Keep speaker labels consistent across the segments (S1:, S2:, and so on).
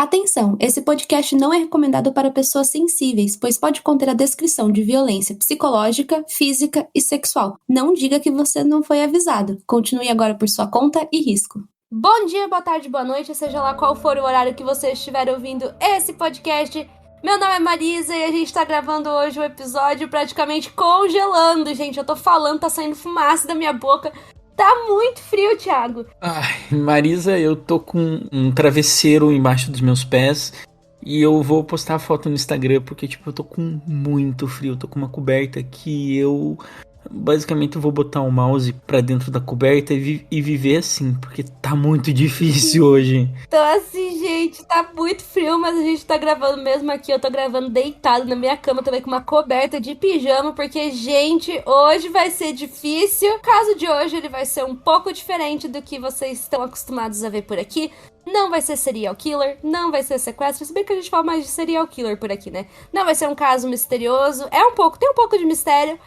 S1: Atenção, esse podcast não é recomendado para pessoas sensíveis, pois pode conter a descrição de violência psicológica, física e sexual. Não diga que você não foi avisado. Continue agora por sua conta e risco. Bom dia, boa tarde, boa noite, seja lá qual for o horário que você estiver ouvindo esse podcast. Meu nome é Marisa e a gente tá gravando hoje o episódio praticamente congelando, gente. Eu tô falando, tá saindo fumaça da minha boca. Tá muito frio, Thiago.
S2: Ai, Marisa, eu tô com um travesseiro embaixo dos meus pés e eu vou postar a foto no Instagram porque, tipo, eu tô com muito frio. Eu tô com uma coberta que eu basicamente vou botar o mouse pra dentro da coberta e viver assim, porque tá muito difícil hoje.
S1: Então, assim, gente, tá muito frio, mas a gente tá gravando mesmo aqui. Eu tô gravando deitado na minha cama também com uma coberta de pijama, porque, gente, hoje vai ser difícil. O caso de hoje, ele vai ser um pouco diferente do que vocês estão acostumados a ver por aqui. Não vai ser serial killer, não vai ser sequestro, se bem que a gente fala mais de serial killer por aqui, né? Não vai ser um caso misterioso, tem um pouco de mistério,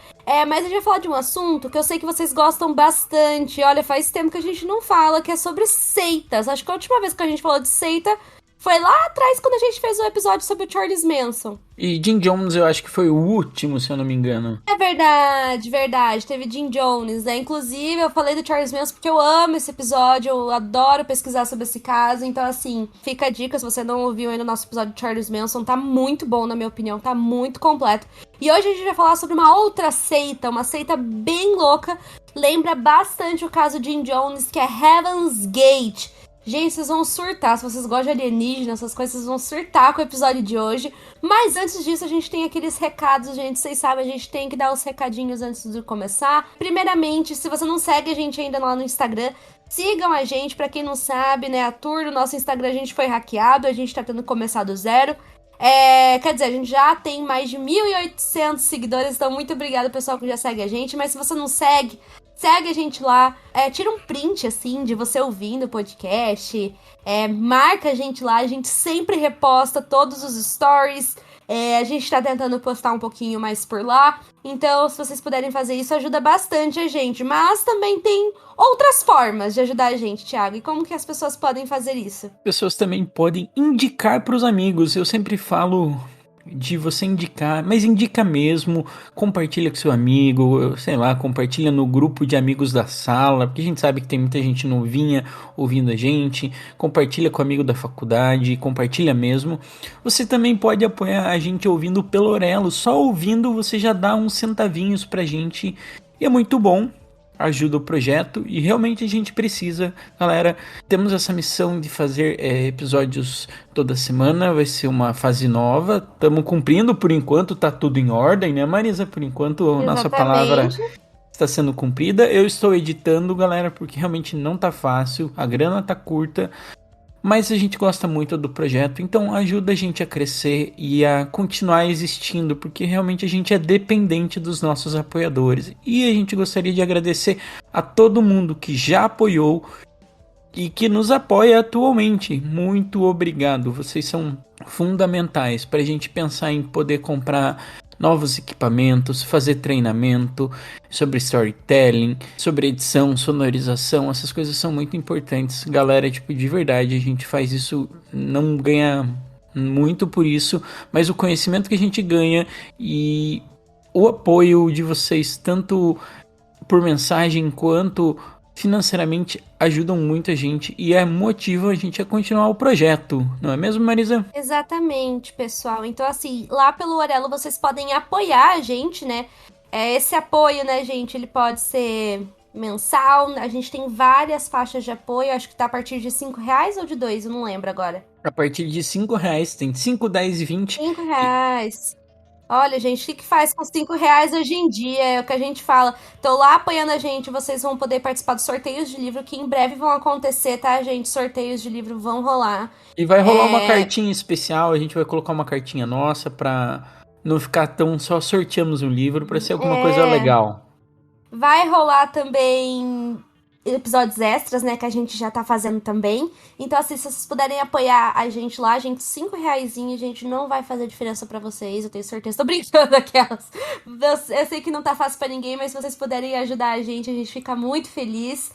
S1: mas a gente vai falar de um assunto que eu sei que vocês gostam bastante. Olha, faz tempo que a gente não fala, que é sobre seitas. Acho que a última vez que a gente falou de seita foi lá atrás, quando a gente fez o episódio sobre o Charles Manson.
S2: E Jim Jones eu acho que foi o último, se eu não me engano.
S1: É verdade, verdade. Teve Jim Jones, né? Inclusive, eu falei do Charles Manson porque eu amo esse episódio, eu adoro pesquisar sobre esse caso. Então, assim, fica a dica, se você não ouviu ainda o nosso episódio de Charles Manson, tá muito bom, na minha opinião, tá muito completo. E hoje a gente vai falar sobre uma outra seita, uma seita bem louca. Lembra bastante o caso de Jim Jones, que é Heaven's Gate. Gente, vocês vão surtar. Se vocês gostam de alienígenas, essas coisas, vocês vão surtar com o episódio de hoje. Mas antes disso, a gente tem aqueles recados, gente. Vocês sabem, a gente tem que dar os recadinhos antes de começar. Primeiramente, se você não segue a gente ainda lá no Instagram, sigam a gente. Pra quem não sabe, né, a tour do nosso Instagram, a gente foi hackeado. A gente tá tendo que começar do zero. Quer dizer, a gente já tem mais de 1.800 seguidores. Então, muito obrigada, pessoal, que já segue a gente. Mas se você não segue... Segue a gente lá, tira um print, assim, de você ouvindo o podcast, marca a gente lá, a gente sempre reposta todos os stories, a gente tá tentando postar um pouquinho mais por lá, então se vocês puderem fazer isso, ajuda bastante a gente, mas também tem outras formas de ajudar a gente, Thiago, e como que as pessoas podem fazer isso?
S2: Pessoas também podem indicar pros amigos. Eu sempre falo de você indicar, mas indica mesmo, compartilha com seu amigo, sei lá, compartilha no grupo de amigos da sala, porque a gente sabe que tem muita gente novinha ouvindo a gente, compartilha com o amigo da faculdade, compartilha mesmo. Você também pode apoiar a gente ouvindo pelo Orelo, só ouvindo você já dá uns centavinhos pra gente, e é muito bom. Ajuda o projeto e realmente a gente precisa, galera. Temos essa missão de fazer episódios toda semana, vai ser uma fase nova. Estamos cumprindo por enquanto, tá tudo em ordem, né, Marisa? Por enquanto, a nossa palavra está sendo cumprida. Eu estou editando, galera, porque realmente não tá fácil, a grana tá curta. Mas a gente gosta muito do projeto, então ajuda a gente a crescer e a continuar existindo, porque realmente a gente é dependente dos nossos apoiadores. E a gente gostaria de agradecer a todo mundo que já apoiou e que nos apoia atualmente. Muito obrigado, vocês são fundamentais para a gente pensar em poder comprar novos equipamentos, fazer treinamento sobre storytelling, sobre edição, sonorização. Essas coisas são muito importantes, galera. Tipo, de verdade, a gente faz isso, não ganha muito por isso, mas o conhecimento que a gente ganha e o apoio de vocês, tanto por mensagem quanto financeiramente, ajudam muito a gente e motivam a gente a continuar o projeto, não é mesmo, Marisa?
S1: Exatamente, pessoal. Então, assim, lá pelo Orelo vocês podem apoiar a gente, né? Esse apoio, né, gente, ele pode ser mensal. A gente tem várias faixas de apoio. Acho que tá a partir de R$ 5 ou de 2, eu não lembro agora.
S2: A partir de R$ 5, tem 5, 10 e 20.
S1: R$ 5. Olha, gente, o que faz com R$ 5 hoje em dia? É o que a gente fala. Tô lá apoiando a gente, vocês vão poder participar dos sorteios de livro que em breve vão acontecer, tá, gente? Sorteios de livro vão rolar.
S2: E vai rolar uma cartinha especial, a gente vai colocar uma cartinha nossa pra não ficar tão só sorteamos um livro, pra ser alguma coisa legal.
S1: Vai rolar também episódios extras, né, que a gente já tá fazendo também. Então, assim, se vocês puderem apoiar a gente lá, gente, R$ 5, gente, não vai fazer diferença pra vocês, eu tenho certeza. Tô brincando aquelas. Eu sei que não tá fácil pra ninguém, mas se vocês puderem ajudar a gente fica muito feliz.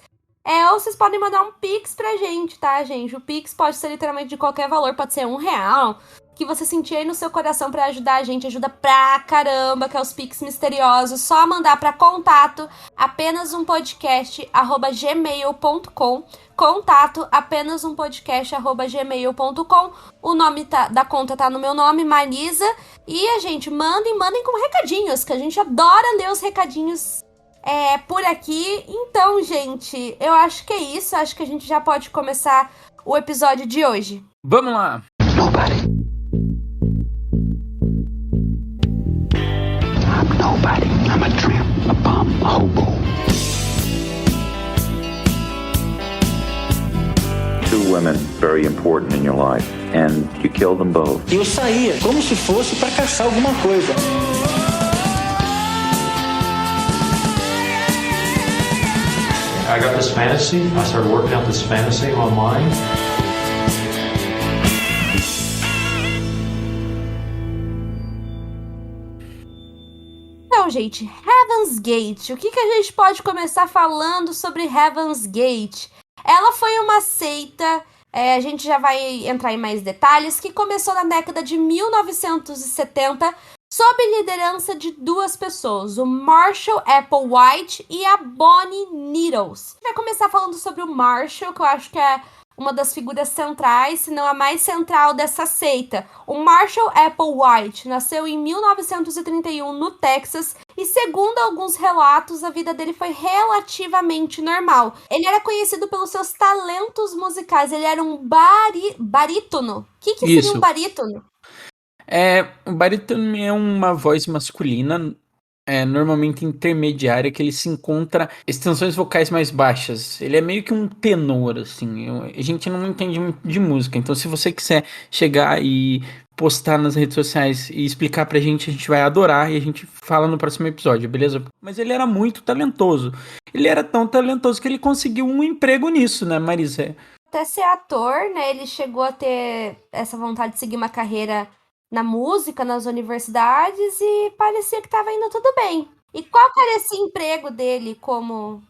S1: Ou vocês podem mandar um Pix pra gente, tá, gente? O Pix pode ser literalmente de qualquer valor, pode ser R$1, que você sentir aí no seu coração pra ajudar a gente, ajuda pra caramba, que é os Pix misteriosos. Só mandar pra contato apenas-um-podcast@gmail.com, contato apenas-um-podcast@gmail.com. O nome da conta tá no meu nome, Marisa. E a gente, mandem com recadinhos, que a gente adora ler os recadinhos por aqui. Então, gente, eu acho que é isso. Acho que a gente já pode começar o episódio de hoje.
S2: Vamos lá!
S3: Nobody. I'm nobody. I'm a tramp, a bum, a hobo.
S4: Two women very important in your life, and you killed them both.
S5: Eu saía como se fosse para caçar alguma coisa.
S6: I got this fantasy. I started working out this fantasy online.
S1: Então, gente, Heaven's Gate. O que a gente pode começar falando sobre Heaven's Gate? Ela foi uma seita, a gente já vai entrar em mais detalhes, que começou na década de 1970 sob liderança de duas pessoas, o Marshall Applewhite e a Bonnie Needles. Vai começar falando sobre o Marshall, que eu acho que é uma das figuras centrais, se não a mais central dessa seita. O Marshall Applewhite nasceu em 1931 no Texas e, segundo alguns relatos, a vida dele foi relativamente normal. Ele era conhecido pelos seus talentos musicais, ele era um barítono. O que seria um barítono?
S2: O barítono é uma voz masculina, normalmente intermediária, que ele se encontra extensões vocais mais baixas. Ele é meio que um tenor, assim. A gente não entende muito de música, então se você quiser chegar e postar nas redes sociais e explicar pra gente, a gente vai adorar e a gente fala no próximo episódio, beleza? Mas ele era muito talentoso. Ele era tão talentoso que ele conseguiu um emprego nisso, né, Marisa?
S1: Até ser ator, né, ele chegou a ter essa vontade de seguir uma carreira na música, nas universidades, e parecia que estava indo tudo bem. E qual que era esse emprego dele como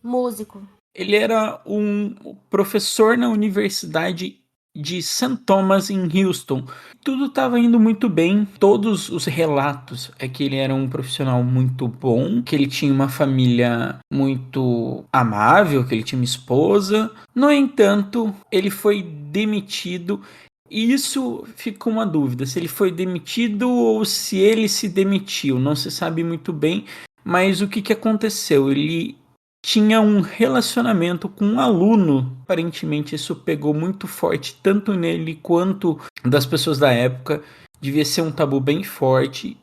S1: músico?
S2: Ele era um professor na Universidade de St. Thomas, em Houston. Tudo estava indo muito bem. Todos os relatos é que ele era um profissional muito bom, que ele tinha uma família muito amável, que ele tinha uma esposa. No entanto, ele foi demitido. E isso fica uma dúvida, se ele foi demitido ou se ele se demitiu, não se sabe muito bem, mas o que aconteceu? Ele tinha um relacionamento com um aluno, aparentemente isso pegou muito forte, tanto nele quanto das pessoas da época, devia ser um tabu bem forte,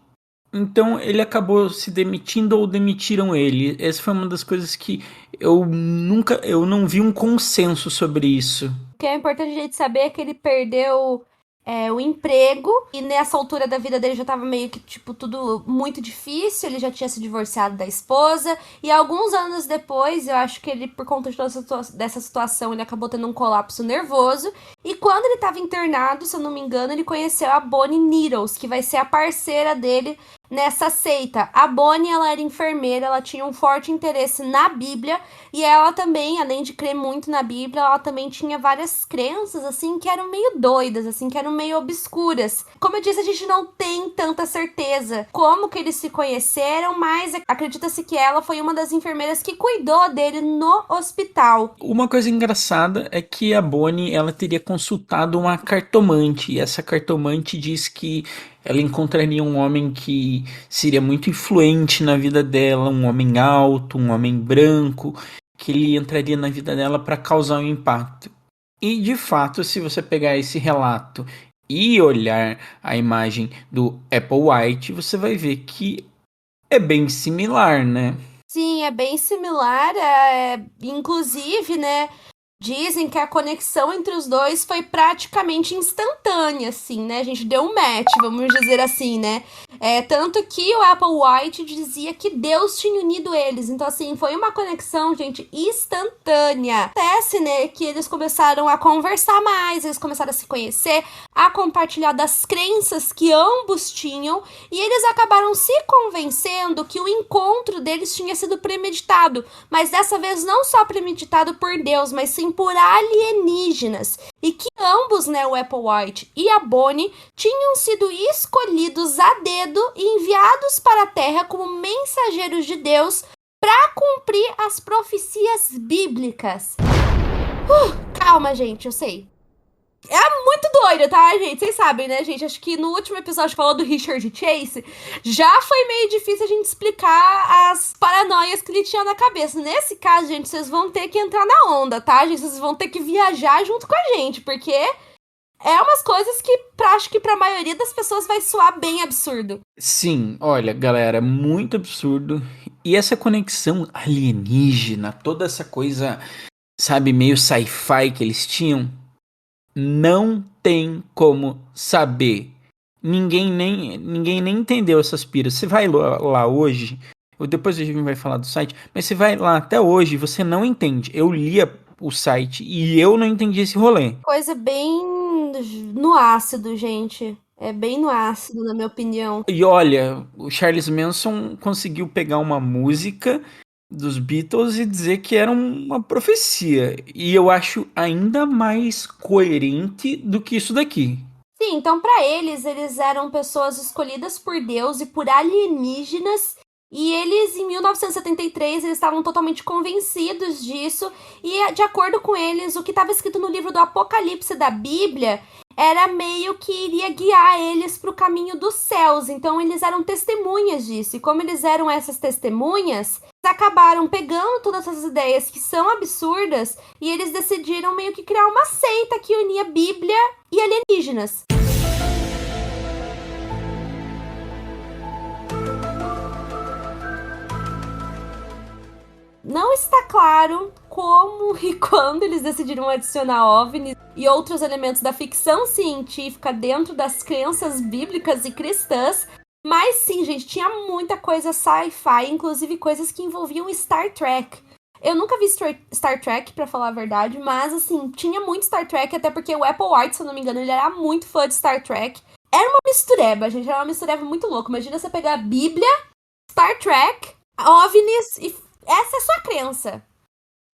S2: então ele acabou se demitindo ou demitiram ele. Essa foi uma das coisas que eu não vi um consenso sobre isso.
S1: O que é importante a gente saber é que ele perdeu o emprego, e nessa altura da vida dele já tava meio que, tipo, tudo muito difícil, ele já tinha se divorciado da esposa, e alguns anos depois, eu acho que ele, por conta de toda dessa situação, ele acabou tendo um colapso nervoso, e quando ele tava internado, se eu não me engano, ele conheceu a Bonnie Needles, que vai ser a parceira dele nessa seita. A Bonnie, ela era enfermeira, ela tinha um forte interesse na Bíblia, e ela também, além de crer muito na Bíblia, ela também tinha várias crenças, assim, que eram meio doidas, assim, que eram meio obscuras. Como eu disse, a gente não tem tanta certeza como que eles se conheceram, mas acredita-se que ela foi uma das enfermeiras que cuidou dele no hospital.
S2: Uma coisa engraçada é que a Bonnie, ela teria consultado uma cartomante, e essa cartomante diz que ela encontraria um homem que seria muito influente na vida dela, um homem alto, um homem branco, que ele entraria na vida dela para causar um impacto. E de fato, se você pegar esse relato e olhar a imagem do Applewhite, você vai ver que é bem similar, né?
S1: Sim, é bem similar, inclusive, né, dizem que a conexão entre os dois foi praticamente instantânea, assim, né? A gente deu um match, vamos dizer assim, né? Tanto que o Applewhite dizia que Deus tinha unido eles. Então, assim, foi uma conexão, gente, instantânea. Acontece, né, que eles começaram a conversar mais, eles começaram a se conhecer, a compartilhar das crenças que ambos tinham, e eles acabaram se convencendo que o encontro deles tinha sido premeditado, mas dessa vez não só premeditado por Deus, mas sim por alienígenas, e que ambos, né, o Applewhite e a Bonnie, tinham sido escolhidos a dedo e enviados para a Terra como mensageiros de Deus para cumprir as profecias bíblicas. Calma, gente, eu sei. É muito doido, tá, gente? Vocês sabem, né, gente? Acho que no último episódio falou do Richard Chase, já foi meio difícil a gente explicar as paranoias que ele tinha na cabeça. Nesse caso, gente, vocês vão ter que entrar na onda, tá, gente? Vocês vão ter que viajar junto com a gente, porque é umas coisas que acho que pra maioria das pessoas vai soar bem absurdo.
S2: Sim, olha, galera, muito absurdo. E essa conexão alienígena, toda essa coisa, sabe, meio sci-fi que eles tinham, não tem como saber. Ninguém nem entendeu essas piras. Você vai lá hoje, ou depois a gente vai falar do site, mas você vai lá até hoje, você não entende. Eu lia o site e eu não entendi esse rolê.
S1: Coisa bem no ácido, gente. É bem no ácido, na minha opinião.
S2: E olha, o Charles Manson conseguiu pegar uma música dos Beatles e dizer que era uma profecia. E eu acho ainda mais coerente do que isso daqui.
S1: Sim, então pra eles eram pessoas escolhidas por Deus e por alienígenas. E eles, em 1973, eles estavam totalmente convencidos disso. E, de acordo com eles, o que estava escrito no livro do Apocalipse da Bíblia era meio que iria guiar eles para o caminho dos céus. Então, eles eram testemunhas disso. E como eles eram essas testemunhas, eles acabaram pegando todas essas ideias que são absurdas e eles decidiram meio que criar uma seita que unia Bíblia e alienígenas. Não está claro como e quando eles decidiram adicionar OVNIs e outros elementos da ficção científica dentro das crenças bíblicas e cristãs, mas sim, gente, tinha muita coisa sci-fi, inclusive coisas que envolviam Star Trek. Eu nunca vi Star Trek, pra falar a verdade, mas, assim, tinha muito Star Trek, até porque o Applewhite, se eu não me engano, ele era muito fã de Star Trek. Era uma mistureba, gente, era uma mistureba muito louca. Imagina você pegar a Bíblia, Star Trek, OVNIs e essa é a sua crença.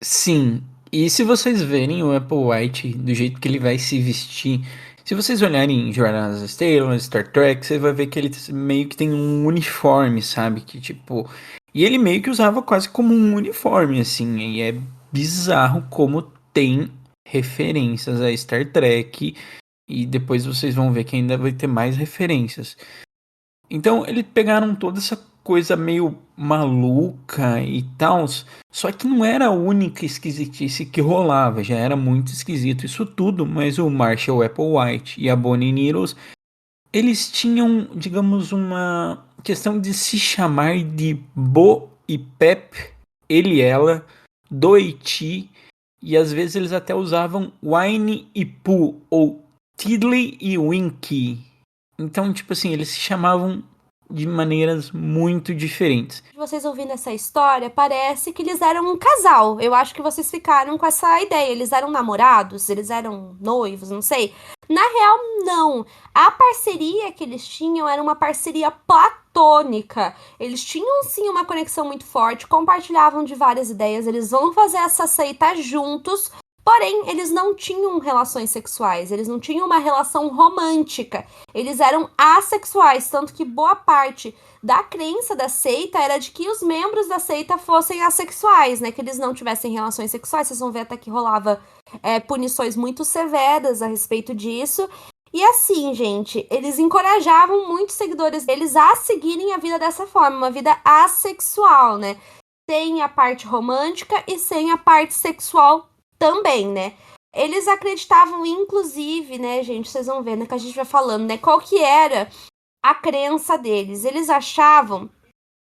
S2: Sim, e se vocês verem o Applewhite do jeito que ele vai se vestir, se vocês olharem em Jornada nas Estrelas, Star Trek, você vai ver que ele meio que tem um uniforme, sabe? Que tipo. E ele meio que usava quase como um uniforme, assim. E é bizarro como tem referências a Star Trek. E depois vocês vão ver que ainda vai ter mais referências. Então, eles pegaram toda essa coisa meio maluca e tal, só que não era a única esquisitice que rolava, já era muito esquisito isso tudo, mas o Marshall Applewhite e a Bonnie Needles, eles tinham, digamos, uma questão de se chamar de Bo e Pep, ele e ela, Do e Ti, e às vezes eles até usavam Winnie e Pooh, ou Tiddly e Winky. Então, tipo assim, eles se chamavam de maneiras muito diferentes.
S1: Vocês ouvindo essa história, parece que eles eram um casal. Eu acho que vocês ficaram com essa ideia. Eles eram namorados? Eles eram noivos? Não sei. Na real, não. A parceria que eles tinham era uma parceria platônica. Eles tinham, sim, uma conexão muito forte, compartilhavam de várias ideias. Eles vão fazer essa seita juntos. Porém, eles não tinham relações sexuais, eles não tinham uma relação romântica, eles eram assexuais, tanto que boa parte da crença da seita era de que os membros da seita fossem assexuais, né, que eles não tivessem relações sexuais. Vocês vão ver até que rolava punições muito severas a respeito disso. E assim, gente, eles encorajavam muitos seguidores deles a seguirem a vida dessa forma, uma vida assexual, né, sem a parte romântica e sem a parte sexual também, né? Eles acreditavam, inclusive, né, gente, vocês vão ver, né, que a gente vai falando, né, qual que era a crença deles. Eles achavam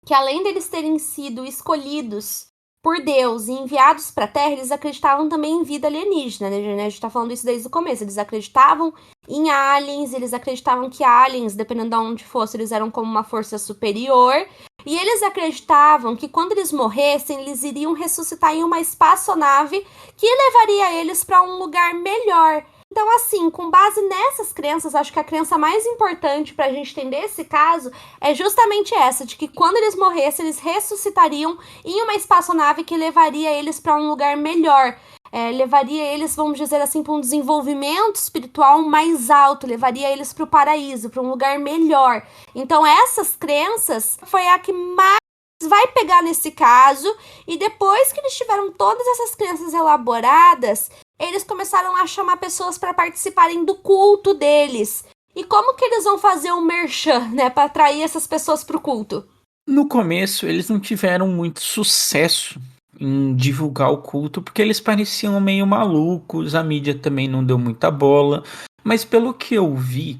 S1: que, além deles terem sido escolhidos por Deus e enviados para a Terra, eles acreditavam também em vida alienígena, né? A gente tá falando isso desde o começo. Eles acreditavam em aliens, eles acreditavam que aliens, dependendo de onde fosse, eles eram como uma força superior. E eles acreditavam que quando eles morressem, eles iriam ressuscitar em uma espaçonave que levaria eles para um lugar melhor. Então, assim, com base nessas crenças, acho que a crença mais importante pra gente entender esse caso é justamente essa, de que quando eles morressem, eles ressuscitariam em uma espaçonave que levaria eles pra um lugar melhor. Levaria eles, vamos dizer assim, para um desenvolvimento espiritual mais alto, levaria eles para o paraíso, para um lugar melhor. Então, essas crenças foi a que mais vai pegar nesse caso, e depois que eles tiveram todas essas crenças elaboradas, eles começaram a chamar pessoas para participarem do culto deles. E como que eles vão fazer um merchan, né, para atrair essas pessoas pro culto?
S2: No começo, eles não tiveram muito sucesso em divulgar o culto, porque eles pareciam meio malucos, a mídia também não deu muita bola. Mas pelo que eu vi,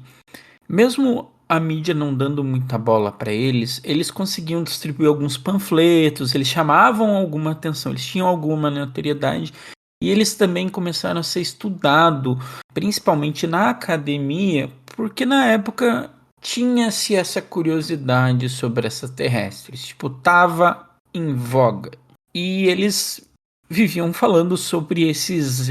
S2: mesmo a mídia não dando muita bola para eles conseguiam distribuir alguns panfletos, eles chamavam alguma atenção, eles tinham alguma notoriedade. E eles também começaram a ser estudados, principalmente na academia, porque na época tinha-se essa curiosidade sobre extraterrestres. Tipo, tava em voga. E eles viviam falando sobre esses,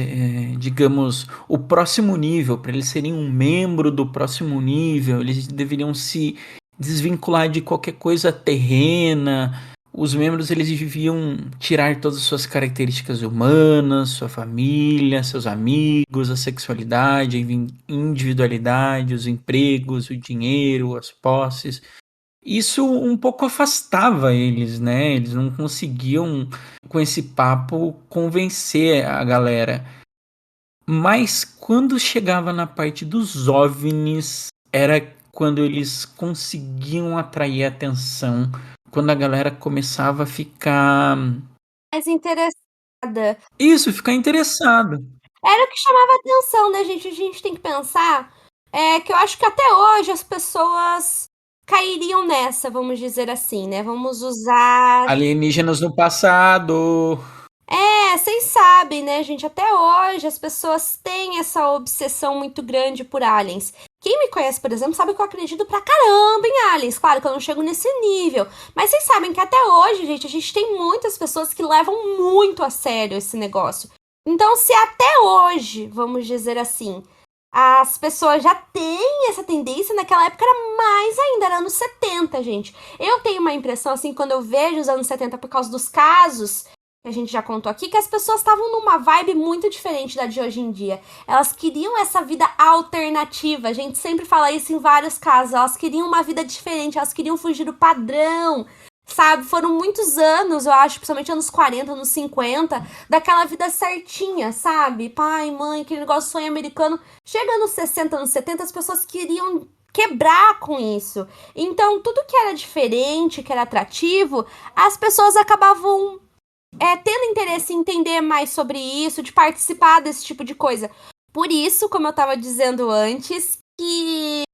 S2: digamos, o próximo nível. Para eles serem um membro do próximo nível, eles deveriam se desvincular de qualquer coisa terrena. Os membros, eles deviam tirar todas as suas características humanas, sua família, seus amigos, a sexualidade, a individualidade, os empregos, o dinheiro, as posses. Isso um pouco afastava eles, né? Eles não conseguiam, com esse papo, convencer a galera. Mas quando chegava na parte dos OVNIs, era quando eles conseguiam atrair a atenção, quando a galera começava a ficar...
S1: Mais interessada.
S2: Isso, ficar interessado.
S1: Era o que chamava atenção, né, gente? A gente tem que pensar que eu acho que até hoje as pessoas cairiam nessa, vamos dizer assim, né? Vamos usar...
S2: Alienígenas no passado.
S1: Vocês sabem, né, gente? Até hoje as pessoas têm essa obsessão muito grande por aliens. Quem me conhece, por exemplo, sabe que eu acredito pra caramba em aliens. Claro que eu não chego nesse nível. Mas vocês sabem que até hoje, gente, a gente tem muitas pessoas que levam muito a sério esse negócio. Então, se até hoje, vamos dizer assim, as pessoas já têm essa tendência, naquela época era mais ainda, era anos 70, gente. Eu tenho uma impressão, assim, quando eu vejo os anos 70 por causa dos casos que a gente já contou aqui, que as pessoas estavam numa vibe muito diferente da de hoje em dia. Elas queriam essa vida alternativa. A gente sempre fala isso em vários casos. Elas queriam uma vida diferente, elas queriam fugir do padrão, sabe? Foram muitos anos, eu acho, principalmente anos 40, anos 50, daquela vida certinha, sabe? Pai, mãe, aquele negócio de sonho americano. Chega nos 60, anos 70, as pessoas queriam quebrar com isso. Então, tudo que era diferente, que era atrativo, as pessoas acabavam tendo interesse em entender mais sobre isso, de participar desse tipo de coisa. Por isso, como eu tava dizendo antes, que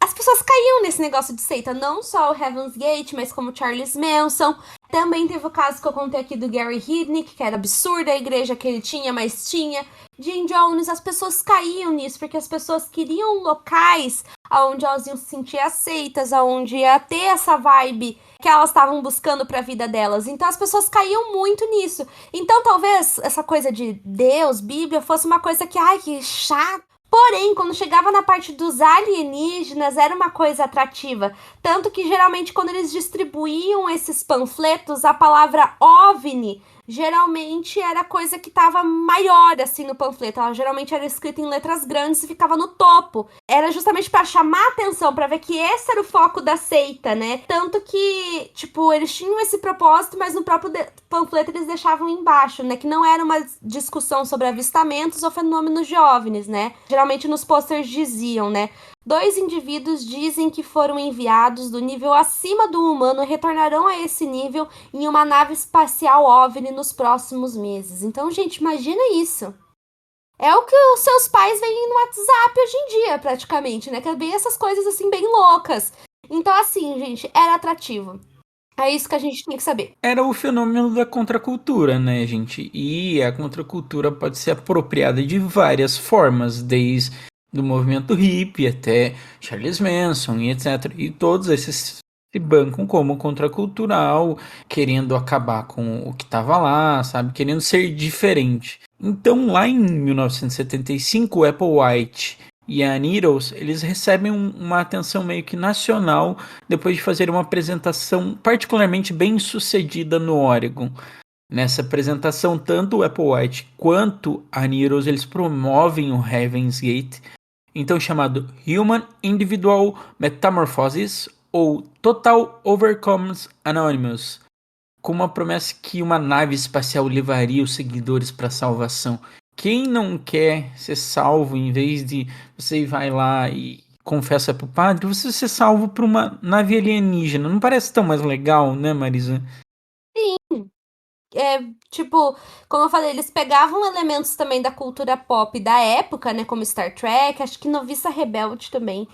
S1: as pessoas caíam nesse negócio de seita, não só o Heaven's Gate, mas como Charles Manson. Também teve o caso que eu contei aqui do Gary Hidnick, que era absurda a igreja que ele tinha, mas tinha. Jim Jones, as pessoas caíam nisso, porque as pessoas queriam locais onde elas iam se sentir aceitas, onde ia ter essa vibe que elas estavam buscando para a vida delas. Então as pessoas caíam muito nisso. Então talvez essa coisa de Deus, Bíblia, fosse uma coisa que, ai, que chato. Porém, quando chegava na parte dos alienígenas, era uma coisa atrativa. Tanto que, geralmente, quando eles distribuíam esses panfletos, a palavra OVNI, geralmente era coisa que estava maior, assim, no panfleto. Ela geralmente era escrita em letras grandes e ficava no topo. Era justamente para chamar a atenção, para ver que esse era o foco da seita, né? Tanto que, tipo, eles tinham esse propósito, mas no próprio panfleto eles deixavam embaixo, né? Que não era uma discussão sobre avistamentos ou fenômenos de OVNIs, né? Geralmente nos posters diziam, né? 2 indivíduos dizem que foram enviados do nível acima do humano e retornarão a esse nível em uma nave espacial OVNI nos próximos meses. Então, gente, imagina isso. É o que os seus pais veem no WhatsApp hoje em dia, praticamente, né? Que é bem essas coisas, assim, bem loucas. Então, assim, gente, era atrativo. É isso que a gente tem que saber.
S2: Era o fenômeno da contracultura, né, gente? E a contracultura pode ser apropriada de várias formas, desde do movimento hippie até Charles Manson e etc. E todos esses se bancam como contracultural, querendo acabar com o que estava lá, sabe? Querendo ser diferente. Então, lá em 1975, o Applewhite e a Needles, eles recebem uma atenção meio que nacional depois de fazer uma apresentação particularmente bem sucedida no Oregon. Nessa apresentação, tanto o Applewhite quanto a Needles, eles promovem o Heaven's Gate, então chamado Human Individual Metamorphosis ou Total Overcomes Anonymous, com uma promessa que uma nave espacial levaria os seguidores para a salvação. Quem não quer ser salvo, em vez de você vai lá e confessa pro padre, você ser salvo por uma nave alienígena? Não parece tão mais legal, né, Marisa?
S1: É, tipo, como eu falei, eles pegavam elementos também da cultura pop da época, né, como Star Trek, acho que Noviça Rebelde também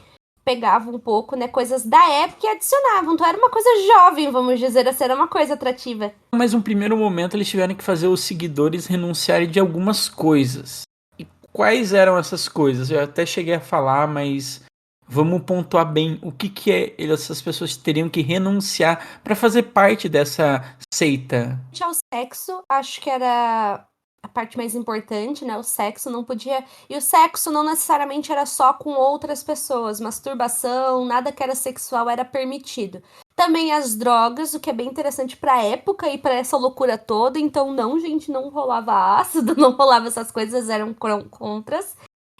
S1: pegava um pouco, né, coisas da época e adicionavam. Então era uma coisa jovem, vamos dizer assim, era uma coisa atrativa.
S2: Mas no primeiro momento eles tiveram que fazer os seguidores renunciarem de algumas coisas. E quais eram essas coisas? Eu até cheguei a falar, mas vamos pontuar bem o que essas pessoas teriam que renunciar para fazer parte dessa seita.
S1: Ao sexo, acho que era a parte mais importante, né? O sexo não podia. E o sexo não necessariamente era só com outras pessoas. Masturbação, nada que era sexual era permitido. Também as drogas, o que é bem interessante pra época e pra essa loucura toda. Então, não, gente, não rolava ácido, não rolava essas coisas, eram contras.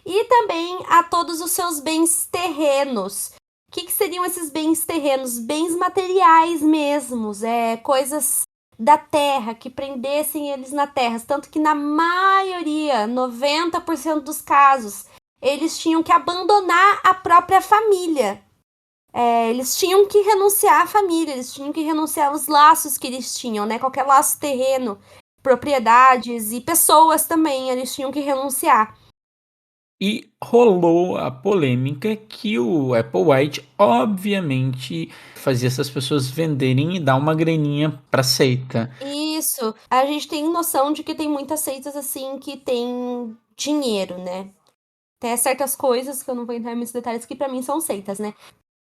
S1: E também a todos os seus bens terrenos. O que seriam esses bens terrenos? Bens materiais mesmos, coisas da terra, que prendessem eles na terra. Tanto que na maioria, 90% dos casos, eles tinham que abandonar a própria família. Eles tinham que renunciar à família, eles tinham que renunciar aos laços que eles tinham, né? Qualquer laço terreno, propriedades e pessoas também, eles tinham que renunciar.
S2: E rolou a polêmica que o Applewhite, obviamente, fazia essas pessoas venderem e dar uma graninha pra seita.
S1: Isso. A gente tem noção de que tem muitas seitas assim que tem dinheiro, né? Tem certas coisas que eu não vou entrar em muitos detalhes que pra mim são seitas, né?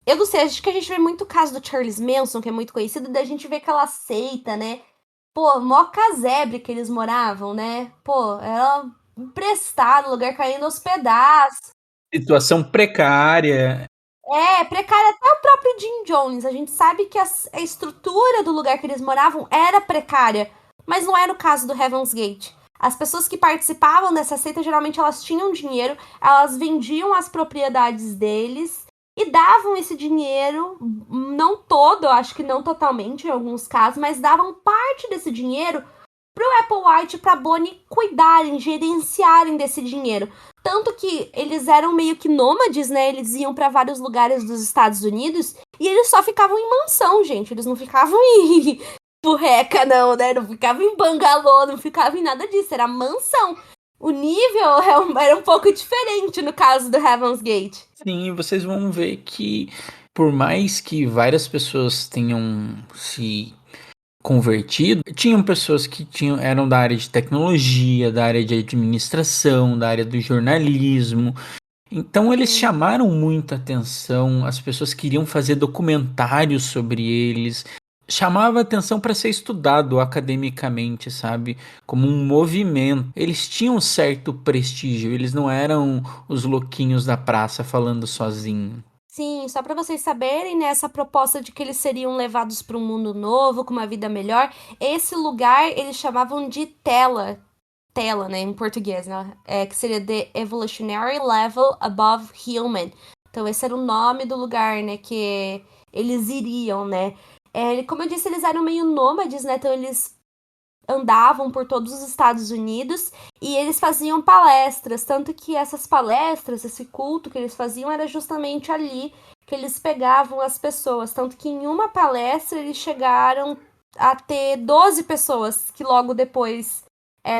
S1: Eu não sei, acho que a gente vê muito o caso do Charles Manson, que é muito conhecido, da gente ver aquela seita, né? Pô, mó casebre que eles moravam, né? Pô, era emprestado, lugar caindo aos pedaços.
S2: Situação precária.
S1: Precária até o próprio Jim Jones. A gente sabe que a estrutura do lugar que eles moravam era precária, mas não era o caso do Heaven's Gate. As pessoas que participavam dessa seita, geralmente elas tinham dinheiro, elas vendiam as propriedades deles e davam esse dinheiro, não todo, eu acho que não totalmente em alguns casos, mas davam parte desse dinheiro pro Applewhite e pra Bonnie cuidarem, gerenciarem desse dinheiro. Tanto que eles eram meio que nômades, né? Eles iam pra vários lugares dos Estados Unidos e eles só ficavam em mansão, gente. Eles não ficavam em burreca, não, né? Não ficavam em bangalô, não ficavam em nada disso. Era mansão. O nível era um pouco diferente no caso do Heaven's Gate.
S2: Sim, vocês vão ver que, por mais que várias pessoas tenham se convertido, tinham pessoas que eram da área de tecnologia, da área de administração, da área do jornalismo. Então eles chamaram muita atenção, as pessoas queriam fazer documentários sobre eles. Chamava atenção para ser estudado academicamente, sabe? Como um movimento. Eles tinham um certo prestígio, eles não eram os louquinhos da praça falando sozinho.
S1: Sim, só para vocês saberem, né, essa proposta de que eles seriam levados para um mundo novo, com uma vida melhor, esse lugar eles chamavam de Tela, né, em português, né, que seria The Evolutionary Level Above Human. Então esse era o nome do lugar, né, que eles iriam, né. Como eu disse, eles eram meio nômades, né, então eles andavam por todos os Estados Unidos e eles faziam palestras, tanto que essas palestras, esse culto que eles faziam era justamente ali que eles pegavam as pessoas, tanto que em uma palestra eles chegaram a ter 12 pessoas que logo depois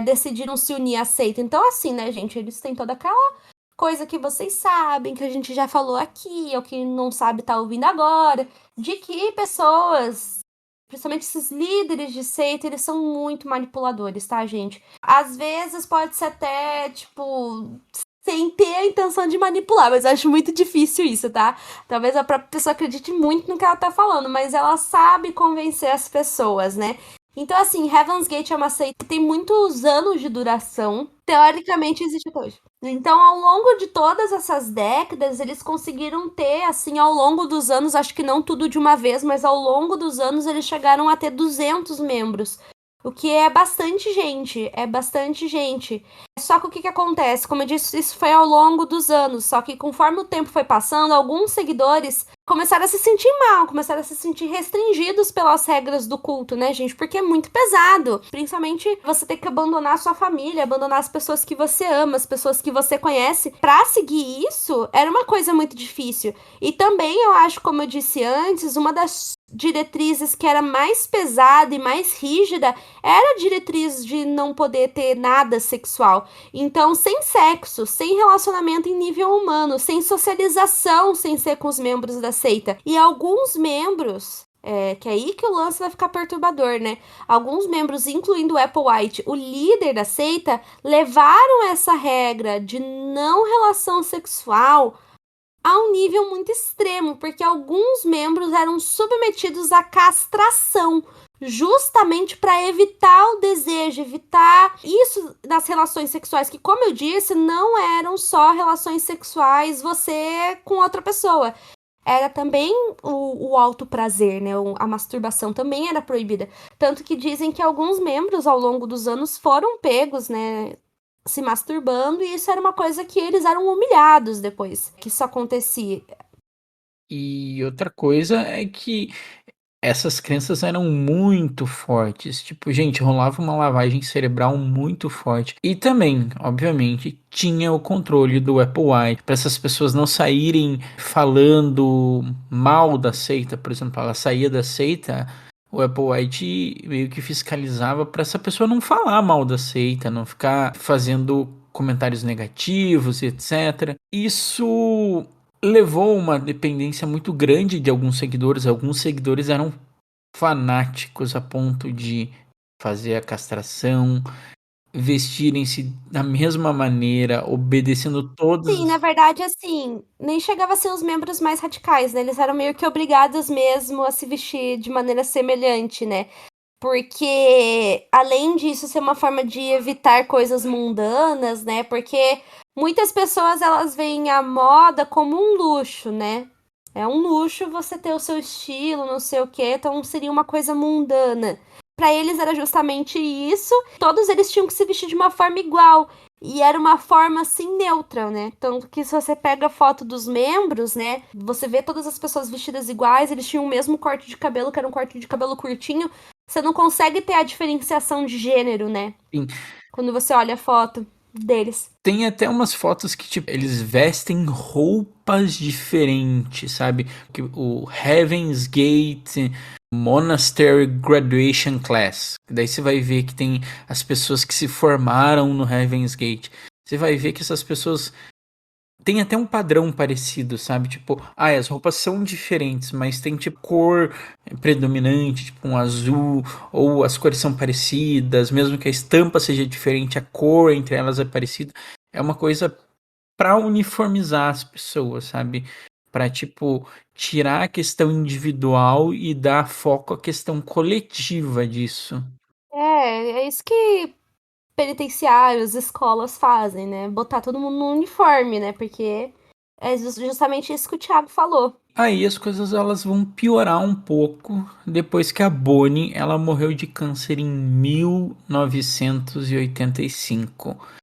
S1: decidiram se unir à seita. Então assim, né, gente, eles têm toda aquela coisa que vocês sabem, que a gente já falou aqui, ou que não sabe tá ouvindo agora, de que pessoas principalmente esses líderes de seita, eles são muito manipuladores, tá, gente? Às vezes pode ser até, tipo, sem ter a intenção de manipular, mas eu acho muito difícil isso, tá? Talvez a própria pessoa acredite muito no que ela tá falando, mas ela sabe convencer as pessoas, né? Então, assim, Heaven's Gate é uma seita que tem muitos anos de duração. Teoricamente, existe até hoje. Então, ao longo de todas essas décadas, eles conseguiram ter, assim, ao longo dos anos, acho que não tudo de uma vez, mas ao longo dos anos, eles chegaram a ter 200 membros. O que é bastante gente, Só que o que acontece? Como eu disse, isso foi ao longo dos anos. Só que conforme o tempo foi passando, alguns seguidores começaram a se sentir mal, começaram a se sentir restringidos pelas regras do culto, né, gente? Porque é muito pesado. Principalmente você ter que abandonar a sua família, abandonar as pessoas que você ama, as pessoas que você conhece. Pra seguir isso, era uma coisa muito difícil. E também, eu acho, como eu disse antes, uma das diretrizes que era mais pesada e mais rígida era a diretriz de não poder ter nada sexual. Então, sem sexo, sem relacionamento em nível humano, sem socialização, sem ser com os membros da seita. E alguns membros, que é aí que o lance vai ficar perturbador, né? Alguns membros, incluindo o Apple White, o líder da seita, levaram essa regra de não relação sexual a um nível muito extremo, porque alguns membros eram submetidos à castração, justamente para evitar o desejo, evitar isso das relações sexuais, que, como eu disse, não eram só relações sexuais você com outra pessoa. Era também o autoprazer, né? A masturbação também era proibida. Tanto que dizem que alguns membros, ao longo dos anos, foram pegos, né, se masturbando, e isso era uma coisa que eles eram humilhados depois que isso acontecia.
S2: E outra coisa é que essas crenças eram muito fortes. Tipo, gente, rolava uma lavagem cerebral muito forte. E também, obviamente, tinha o controle do Apple White para essas pessoas não saírem falando mal da seita. Por exemplo, ela saía da seita, o Apple White meio que fiscalizava para essa pessoa não falar mal da seita, não ficar fazendo comentários negativos, etc. Isso levou a uma dependência muito grande de alguns seguidores. Alguns seguidores eram fanáticos a ponto de fazer a castração, vestirem-se da mesma maneira, obedecendo todos
S1: Sim, na verdade, assim, nem chegava a ser os membros mais radicais, né? Eles eram meio que obrigados mesmo a se vestir de maneira semelhante, né? Porque, além disso, ser uma forma de evitar coisas mundanas, né? Porque muitas pessoas, elas veem a moda como um luxo, né? É um luxo você ter o seu estilo, não sei o quê, então seria uma coisa mundana. Pra eles era justamente isso. Todos eles tinham que se vestir de uma forma igual. E era uma forma, assim, neutra, né? Tanto que se você pega a foto dos membros, né? Você vê todas as pessoas vestidas iguais, eles tinham o mesmo corte de cabelo, que era um corte de cabelo curtinho. Você não consegue ter a diferenciação de gênero, né?
S2: Sim.
S1: Quando você olha a foto deles.
S2: Tem até umas fotos que, tipo, eles vestem roupas diferentes, sabe? Que o Heaven's Gate Monastery Graduation Class. Daí você vai ver que tem as pessoas que se formaram no Heaven's Gate. Você vai ver que essas pessoas têm até um padrão parecido, sabe? Tipo, as roupas são diferentes, mas tem tipo cor predominante, tipo um azul, ou as cores são parecidas, mesmo que a estampa seja diferente, a cor entre elas é parecida. É uma coisa pra uniformizar as pessoas, sabe? Pra, tipo, tirar a questão individual e dar foco à questão coletiva disso.
S1: É isso que penitenciários, escolas fazem, né? Botar todo mundo no uniforme, né? Porque é justamente isso que o Thiago falou.
S2: Aí as coisas elas vão piorar um pouco depois que a Bonnie ela morreu de câncer em 1985.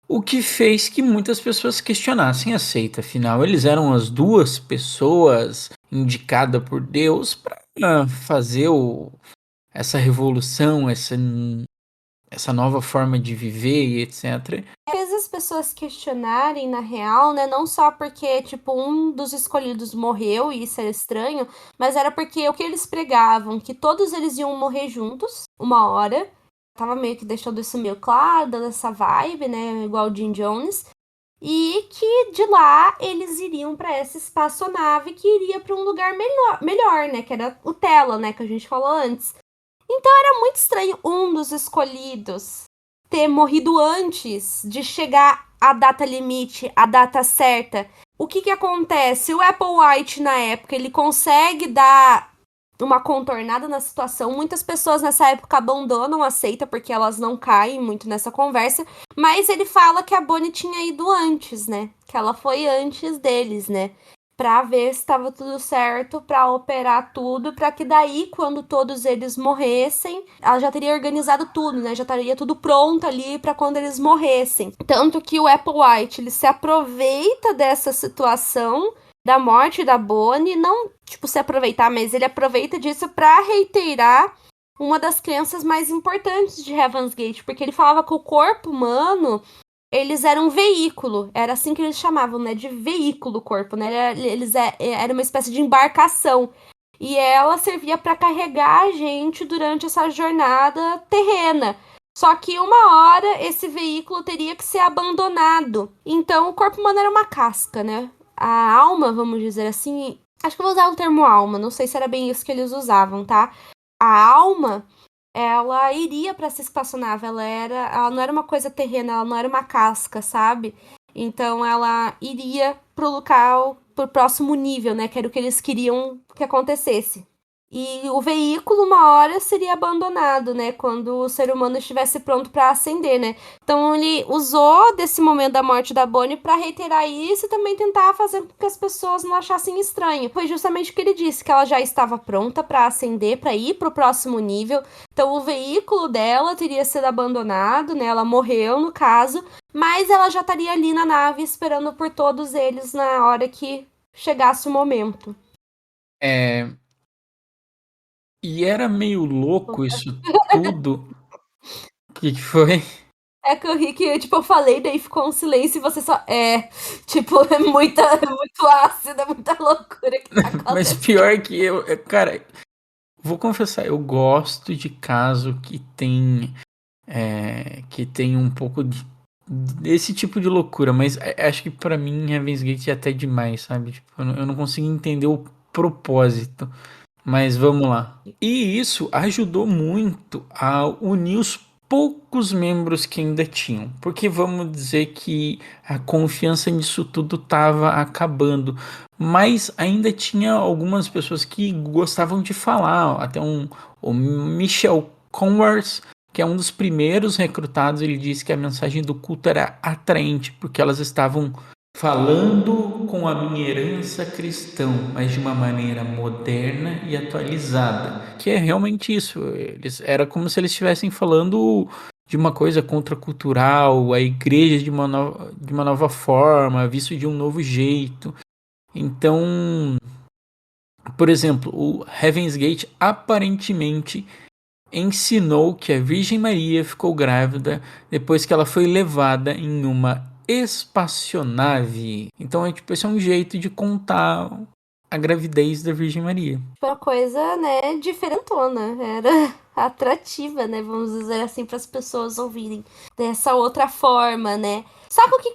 S2: O que fez que muitas pessoas questionassem a seita. Afinal, eles eram as duas pessoas indicadas por Deus para fazer essa revolução, essa nova forma de viver e etc.
S1: Fez as pessoas questionarem, na real, né? Não só porque, tipo, um dos escolhidos morreu, e isso era estranho, mas era porque o que eles pregavam, que todos eles iam morrer juntos, uma hora. Tava meio que deixando isso meio claro, dando essa vibe, né? Igual o Jim Jones. e que de lá eles iriam para essa espaçonave que iria para um lugar melhor, né, que era o Tela, né, que a gente falou antes. Então era muito estranho um dos escolhidos ter morrido antes de chegar à data limite, à data certa. O que acontece? O Applewhite, na época, ele consegue dar uma contornada na situação. Muitas pessoas nessa época abandonam a seita porque elas não caem muito nessa conversa, mas ele fala que a Bonnie tinha ido antes, né? Que ela foi antes deles, né? Pra ver se estava tudo certo, pra operar tudo, pra que daí, quando todos eles morressem, ela já teria organizado tudo, né? Já estaria tudo pronto ali pra quando eles morressem. Tanto que o Applewhite, ele se aproveita dessa situação da morte da Bonnie, não, tipo, se aproveitar, mas ele aproveita disso pra reiterar uma das crenças mais importantes de Heaven's Gate, porque ele falava que o corpo humano, eles eram um veículo, era assim que eles chamavam, né, de veículo o corpo, né, era uma espécie de embarcação, e ela servia para carregar a gente durante essa jornada terrena. Só que uma hora esse veículo teria que ser abandonado. Então o corpo humano era uma casca, né? A alma, vamos dizer assim, acho que eu vou usar o termo alma, não sei se era bem isso que eles usavam, tá? A alma, ela iria para essa espaçonave, ela não era uma coisa terrena, ela não era uma casca, sabe? Então ela iria pro local, pro próximo nível, né? Que era o que eles queriam que acontecesse. E o veículo, uma hora, seria abandonado, né? Quando o ser humano estivesse pronto para ascender, né? Então ele usou desse momento da morte da Bonnie para reiterar isso e também tentar fazer com que as pessoas não achassem estranho. Foi justamente o que ele disse, que ela já estava pronta para ascender, para ir pro próximo nível. Então o veículo dela teria sido abandonado, né? Ela morreu, no caso, mas ela já estaria ali na nave esperando por todos eles na hora que chegasse o momento.
S2: E era meio louco isso tudo. O que foi?
S1: É que eu ri que, tipo, eu falei, daí ficou um silêncio e você só... tipo, é muito ácida, muita loucura que tá acontecendo.
S2: Mas pior que cara, vou confessar, eu gosto de caso que tem um pouco desse tipo de loucura, mas acho que pra mim Heaven's Gate é até demais, sabe? Tipo, eu não consigo entender o propósito. Mas vamos lá. E isso ajudou muito a unir os poucos membros que ainda tinham. Porque vamos dizer que a confiança nisso tudo estava acabando. Mas ainda tinha algumas pessoas que gostavam de falar. Até o Michel Converse, que é um dos primeiros recrutados, ele disse que a mensagem do culto era atraente, porque elas estavam falando com a minha herança cristã, mas de uma maneira moderna e atualizada. Que é realmente isso. Era como se eles estivessem falando de uma coisa contracultural, a igreja de uma nova forma, visto de um novo jeito. Então, por exemplo, o Heaven's Gate aparentemente ensinou que a Virgem Maria ficou grávida depois que ela foi levada em uma espaçonave. Então esse é um jeito de contar a gravidez da Virgem Maria.
S1: Uma coisa, né, diferentona, era atrativa, né, vamos dizer assim, para as pessoas ouvirem dessa outra forma, né. Só que o que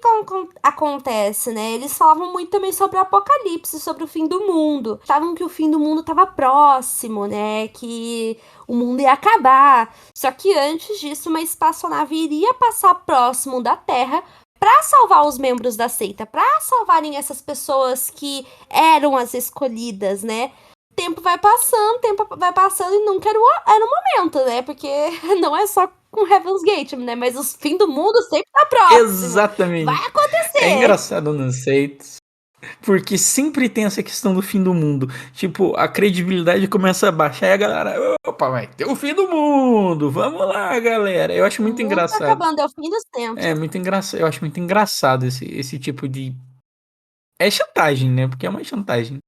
S1: acontece, né, eles falavam muito também sobre o apocalipse, sobre o fim do mundo. Achavam que o fim do mundo estava próximo, né, que o mundo ia acabar. Só que antes disso, uma espaçonave iria passar próximo da Terra para salvar os membros da seita, para salvarem essas pessoas que eram as escolhidas, né? Tempo vai passando e nunca era o momento, né? Porque não é só com Heaven's Gate, né? Mas o fim do mundo sempre tá próximo.
S2: Exatamente.
S1: Vai acontecer.
S2: É engraçado nos Seitos, porque sempre tem essa questão do fim do mundo. Tipo, a credibilidade começa a baixar e a galera... Opa, vai ter o fim do mundo! Vamos lá, galera! Eu acho muito engraçado.
S1: Tá acabando, é o fim dos tempos.
S2: É muito engraçado. Eu acho muito engraçado esse tipo de... É chantagem, né? Porque é uma chantagem.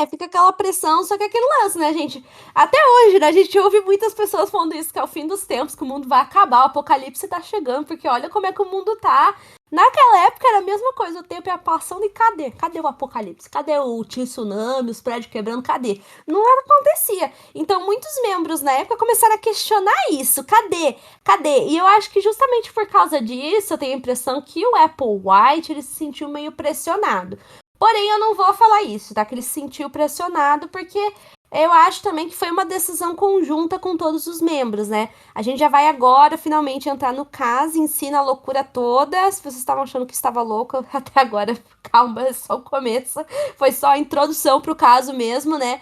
S1: Fica aquela pressão, só que aquele lance, né, gente? Até hoje, né, a gente ouve muitas pessoas falando isso, que é o fim dos tempos, que o mundo vai acabar, o apocalipse tá chegando, porque olha como é que o mundo tá. Naquela época era a mesma coisa, o tempo ia passando e cadê? Cadê o apocalipse? Cadê o tsunami, os prédios quebrando? Cadê? Não acontecia. Então muitos membros na época começaram a questionar isso. Cadê? Cadê? E eu acho que justamente por causa disso, eu tenho a impressão que o Applewhite, ele se sentiu meio pressionado. Porém, eu não vou falar isso, tá? Que ele se sentiu pressionado porque eu acho também que foi uma decisão conjunta com todos os membros, né? A gente já vai agora finalmente entrar no caso, ensina a loucura toda. Se vocês estavam achando que estava louco, até agora, calma, é só o começo. Foi só a introdução pro caso mesmo, né?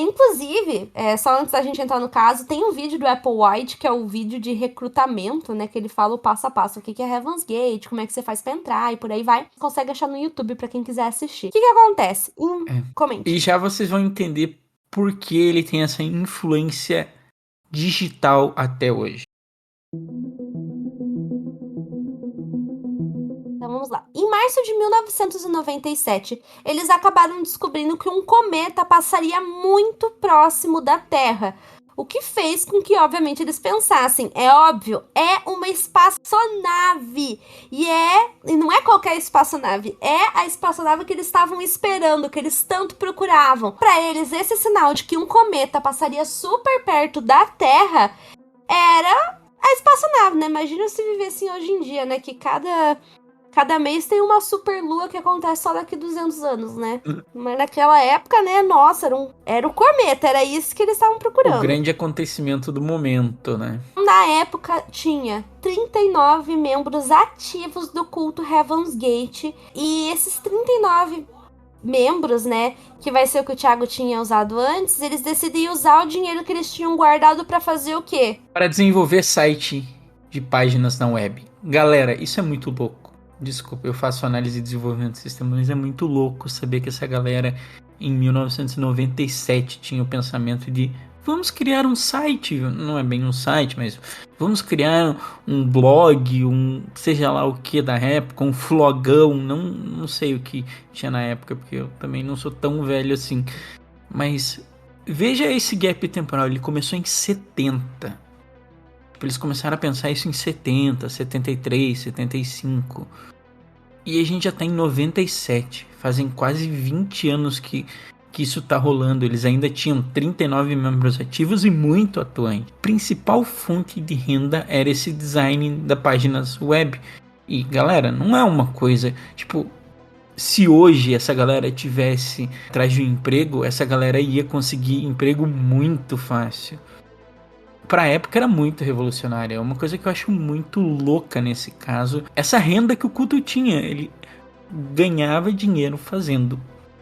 S1: Inclusive, só antes da gente entrar no caso, tem um vídeo do Applewhite, que é o vídeo de recrutamento, né? Que ele fala o passo a passo, o que é Heaven's Gate, como é que você faz pra entrar e por aí vai. Consegue achar no YouTube pra quem quiser assistir. O que acontece? Comente.
S2: E já vocês vão entender por que ele tem essa influência digital até hoje.
S1: Então vamos lá. Em março de 1997, eles acabaram descobrindo que um cometa passaria muito próximo da Terra. O que fez com que, obviamente, eles pensassem, é óbvio, é uma espaçonave. E não é qualquer espaçonave, é a espaçonave que eles estavam esperando, que eles tanto procuravam. Para eles, esse sinal de que um cometa passaria super perto da Terra era a espaçonave, né? Imagina se vivessem hoje em dia, né? Que cada mês tem uma super lua que acontece só daqui 200 anos, né? Mas naquela época, né, nossa, era o cometa, era isso que eles estavam procurando.
S2: O grande acontecimento do momento, né?
S1: Na época, tinha 39 membros ativos do culto Heaven's Gate, e esses 39 membros, né, que vai ser o que o Thiago tinha usado antes, eles decidiram usar o dinheiro que eles tinham guardado pra fazer o quê?
S2: Para desenvolver site de páginas na web. Galera, isso é muito louco. Desculpa, eu faço análise e desenvolvimento de sistema, mas é muito louco saber que essa galera em 1997 tinha o pensamento de vamos criar um site, não é bem um site, mas vamos criar um blog, seja lá o que da época, um flogão, não sei o que tinha na época, porque eu também não sou tão velho assim. Mas veja esse gap temporal, ele começou em 70. Eles começaram a pensar isso em 70, 73, 75. E a gente já tá em 97. Fazem quase 20 anos que isso tá rolando. Eles ainda tinham 39 membros ativos e muito atuantes. A principal fonte de renda era esse design da páginas web. E galera, não é uma coisa... Tipo, se hoje essa galera tivesse atrás de um emprego, essa galera ia conseguir emprego muito fácil. Pra época era muito revolucionária. É uma coisa que eu acho muito louca nesse caso. Essa renda que o culto tinha. Ele ganhava dinheiro fazendo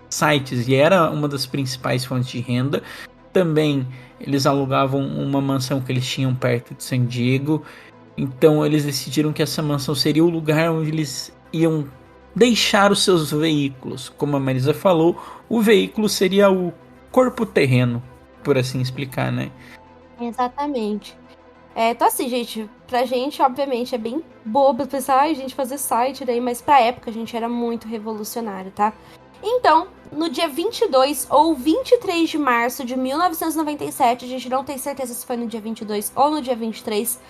S2: sites. E era uma das principais fontes de renda. Também eles alugavam uma mansão que eles tinham perto de San Diego. Então eles decidiram que essa mansão seria o lugar onde eles iam deixar os seus veículos. Como a Marisa falou, o veículo seria o corpo terreno, por assim explicar, né?
S1: Exatamente. Então assim, gente, pra gente, obviamente, é bem bobo pensar, ai, gente, fazer site daí, mas pra época, a gente, era muito revolucionário, tá? Então, no dia 22 ou 23 de março de 1997, a gente não tem certeza se foi no dia 22 ou no dia 23,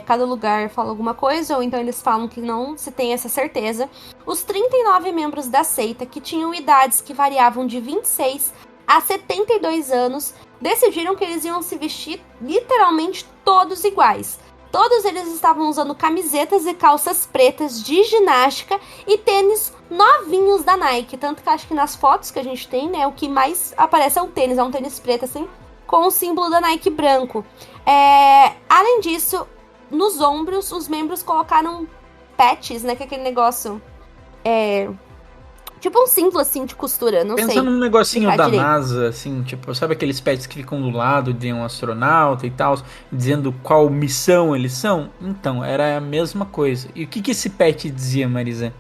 S1: cada lugar fala alguma coisa, ou então eles falam que não se tem essa certeza, os 39 membros da seita, que tinham idades que variavam de 26 a 72 anos, decidiram que eles iam se vestir literalmente todos iguais. Todos eles estavam usando camisetas e calças pretas de ginástica e tênis novinhos da Nike. Tanto que acho que nas fotos que a gente tem, né, o que mais aparece é um tênis preto assim, com o símbolo da Nike branco. Além disso, nos ombros, os membros colocaram patches, né, que é aquele negócio... tipo um símbolo, assim, de costura, não sei.
S2: Pensa num negocinho da
S1: direito.
S2: NASA, assim, tipo, sabe aqueles pets que ficam do lado de um astronauta e tal, dizendo qual missão eles são? Então, era a mesma coisa. E o que esse pet dizia, Marisa?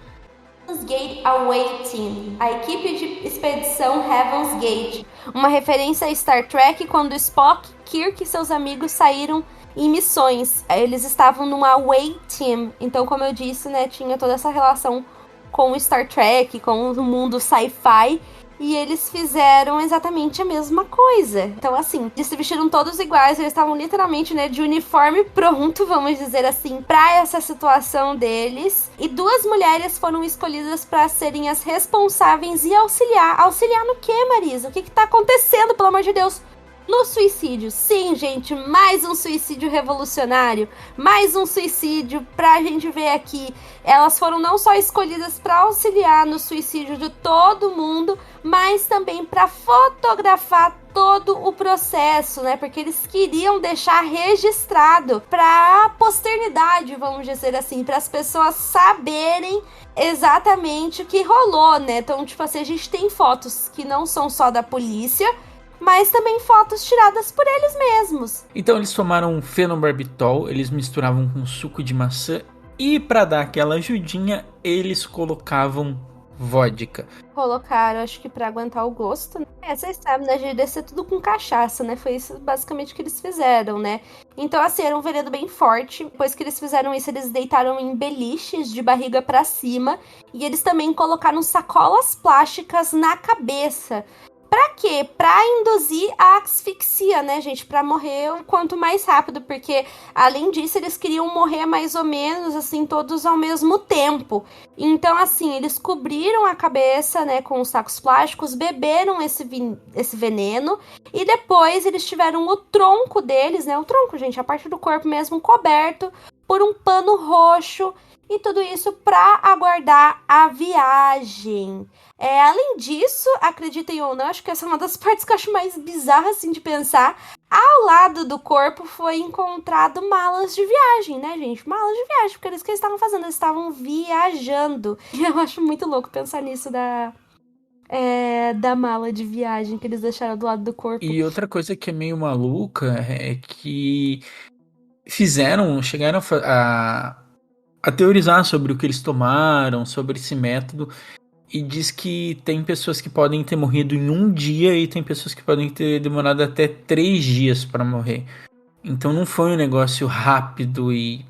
S1: Heaven's Gate Away Team, a equipe de expedição Heaven's Gate. Uma referência a Star Trek, quando Spock, Kirk e seus amigos saíram em missões. Eles estavam num Away Team. Então, como eu disse, né, tinha toda essa relação com Star Trek, com o mundo sci-fi. E eles fizeram exatamente a mesma coisa. Então, assim, eles se vestiram todos iguais, eles estavam literalmente, né, de uniforme pronto, vamos dizer assim, pra essa situação deles. E 2 mulheres foram escolhidas pra serem as responsáveis e auxiliar. Auxiliar no quê, Marisa? O que tá acontecendo, pelo amor de Deus? No suicídio. Sim, gente, mais um suicídio revolucionário, mais um suicídio pra gente ver aqui. Elas foram não só escolhidas pra auxiliar no suicídio de todo mundo, mas também pra fotografar todo o processo, né? Porque eles queriam deixar registrado pra posteridade, vamos dizer assim, para as pessoas saberem exatamente o que rolou, né? Então, tipo assim, a gente tem fotos que não são só da polícia, mas também fotos tiradas por eles mesmos.
S2: Então eles tomaram fenobarbital, eles misturavam com suco de maçã e para dar aquela ajudinha, eles colocavam vodka.
S1: Colocaram, acho que pra aguentar o gosto, né? Vocês sabem, né? De descer tudo com cachaça, né? Foi isso basicamente que eles fizeram, né? Então, assim, era um veneno bem forte. Depois que eles fizeram isso, eles deitaram em beliches de barriga pra cima. E eles também colocaram sacolas plásticas na cabeça. Pra quê? Pra induzir a asfixia, né, gente? Pra morrer o quanto mais rápido, porque, além disso, eles queriam morrer mais ou menos, assim, todos ao mesmo tempo. Então, assim, eles cobriram a cabeça, né, com os sacos plásticos, beberam esse veneno, e depois eles tiveram o tronco deles, né, o tronco, gente, a parte do corpo mesmo, coberto por um pano roxo, e tudo isso pra aguardar a viagem. Além disso, acreditem ou não, acho que essa é uma das partes que eu acho mais bizarra, assim, de pensar. Ao lado do corpo foi encontrado malas de viagem, né, gente? Malas de viagem, porque era isso que eles estavam fazendo, eles estavam viajando. E eu acho muito louco pensar nisso da mala de viagem que eles deixaram do lado do corpo.
S2: E outra coisa que é meio maluca é que chegaram a teorizar sobre o que eles tomaram, sobre esse método. E diz que tem pessoas que podem ter morrido em 1 dia e tem pessoas que podem ter demorado até 3 dias para morrer. Então não foi um negócio rápido e,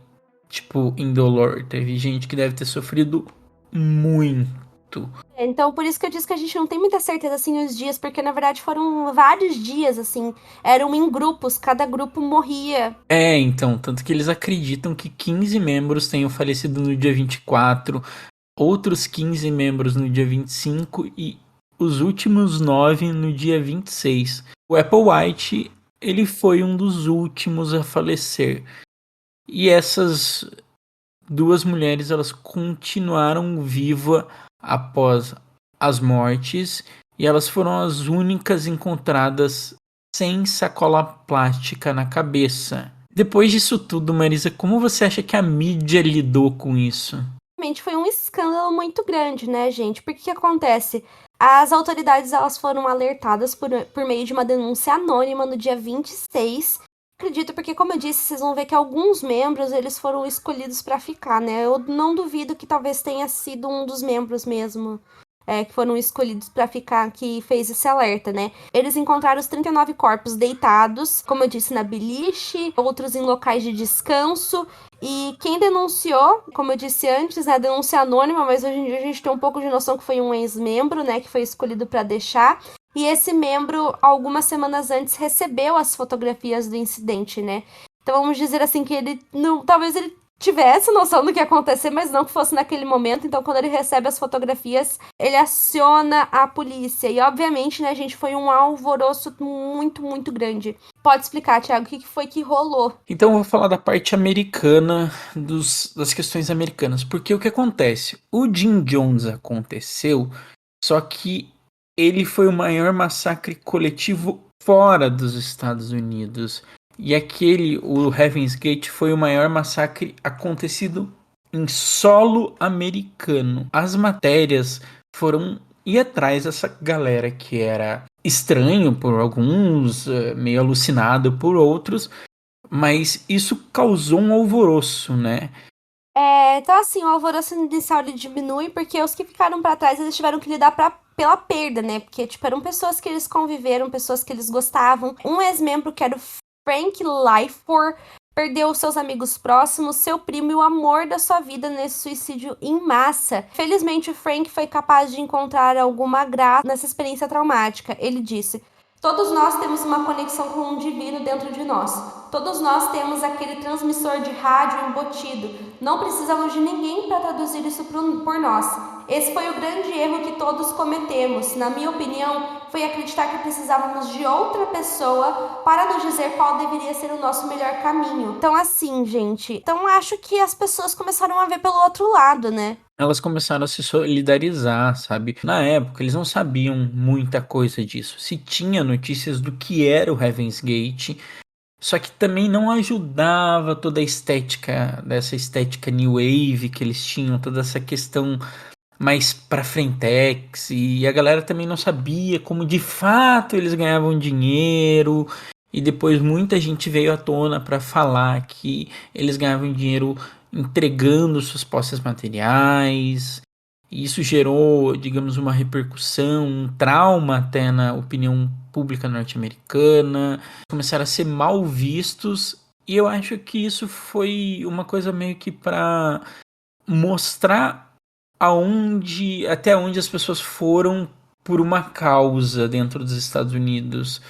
S2: tipo, indolor. Teve gente que deve ter sofrido muito.
S1: Então, por isso que eu disse que a gente não tem muita certeza, assim, os dias, porque na verdade foram vários dias, assim, eram em grupos, cada grupo morria.
S2: Então, tanto que eles acreditam que 15 membros tenham falecido no dia 24, outros 15 membros no dia 25 e os últimos 9 no dia 26. O Applewhite, ele foi um dos últimos a falecer. E essas 2 mulheres, elas continuaram vivas após as mortes e elas foram as únicas encontradas sem sacola plástica na cabeça. Depois disso tudo, Marisa, como você acha que a mídia lidou com isso?
S1: Foi um escândalo muito grande, né, gente? Porque o que acontece? As autoridades, elas foram alertadas por meio de uma denúncia anônima no dia 26. Acredito, porque como eu disse, vocês vão ver que alguns membros, eles foram escolhidos pra ficar, né? Eu não duvido que talvez tenha sido um dos membros mesmo, que foram escolhidos pra ficar, que fez esse alerta, né? Eles encontraram os 39 corpos deitados, como eu disse, na beliche, outros em locais de descanso. E quem denunciou, como eu disse antes, né, denúncia anônima, mas hoje em dia a gente tem um pouco de noção que foi um ex-membro, né, que foi escolhido para deixar. E esse membro, algumas semanas antes, recebeu as fotografias do incidente, né? Então vamos dizer assim que ele, talvez ele tivesse noção do que ia acontecer, mas não que fosse naquele momento. Então quando ele recebe as fotografias, ele aciona a polícia. E obviamente, né, gente, foi um alvoroço muito, muito grande. Pode explicar, Thiago, o que foi que rolou?
S2: Então eu vou falar da parte americana, das questões americanas. Porque o que acontece? O Jim Jones aconteceu, só que ele foi o maior massacre coletivo fora dos Estados Unidos. E o Heaven's Gate, foi o maior massacre acontecido em solo americano. As matérias foram ir atrás dessa galera que era estranho por alguns, meio alucinado por outros, mas isso causou um alvoroço, né?
S1: Então assim, o alvoroço inicial ele diminui porque os que ficaram pra trás, eles tiveram que lidar pela perda, né? Porque, tipo, eram pessoas que eles conviveram, pessoas que eles gostavam. Um ex-membro que era o Frank Lifeford perdeu seus amigos próximos, seu primo e o amor da sua vida nesse suicídio em massa. Felizmente, Frank foi capaz de encontrar alguma graça nessa experiência traumática. Ele disse: todos nós temos uma conexão com um divino dentro de nós. Todos nós temos aquele transmissor de rádio embutido. Não precisamos de ninguém para traduzir isso por nós. Esse foi o grande erro que todos cometemos. Na minha opinião, foi acreditar que precisávamos de outra pessoa para nos dizer qual deveria ser o nosso melhor caminho. Então, assim, gente, então acho que as pessoas começaram a ver pelo outro lado, né?
S2: Elas começaram a se solidarizar, sabe? Na época, eles não sabiam muita coisa disso. Se tinha notícias do que era o Heaven's Gate, só que também não ajudava toda a estética, dessa estética New Wave que eles tinham, toda essa questão mais pra frentex, e a galera também não sabia como de fato eles ganhavam dinheiro, e depois muita gente veio à tona para falar que eles ganhavam dinheiro entregando suas posses materiais, e isso gerou, digamos, uma repercussão, um trauma até na opinião pública norte-americana, começaram a ser mal vistos, e eu acho que isso foi uma coisa meio que para mostrar até onde as pessoas foram por uma causa dentro dos Estados Unidos.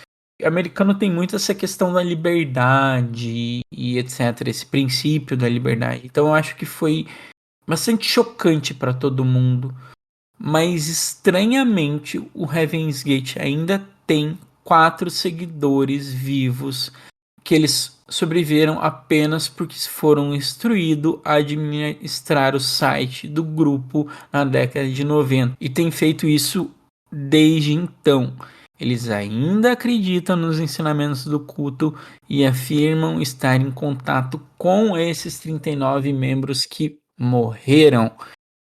S2: O americano tem muito essa questão da liberdade e etc, esse princípio da liberdade. Então eu acho que foi bastante chocante para todo mundo. Mas estranhamente o Heaven's Gate ainda tem 4 seguidores vivos que eles sobreviveram apenas porque foram instruídos a administrar o site do grupo na década de 90 e tem feito isso desde então. Eles ainda acreditam nos ensinamentos do culto e afirmam estar em contato com esses 39 membros que morreram.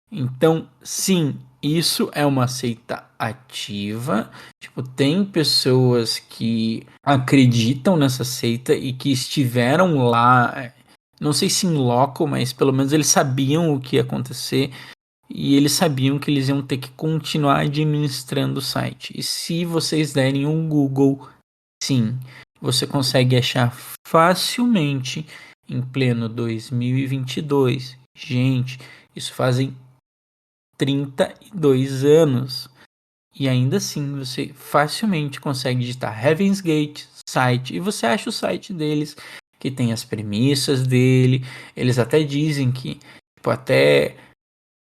S2: Então, sim, isso é uma seita ativa. Tipo, tem pessoas que acreditam nessa seita e que estiveram lá, não sei se em loco, mas pelo menos eles sabiam o que ia acontecer. E eles sabiam que eles iam ter que continuar administrando o site. E se vocês derem um Google, sim, você consegue achar facilmente em pleno 2022. Gente, isso fazem 32 anos. E ainda assim você facilmente consegue digitar Heaven's Gate site. E você acha o site deles, que tem as premissas dele. Eles até dizem que, tipo, até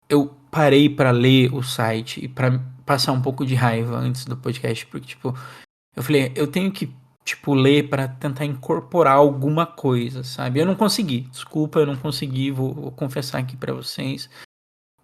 S2: eu parei para ler o site e para passar um pouco de raiva antes do podcast, porque, tipo, eu falei, eu tenho que, tipo, ler para tentar incorporar alguma coisa, sabe? Eu não consegui, desculpa, eu não consegui, vou confessar aqui para vocês,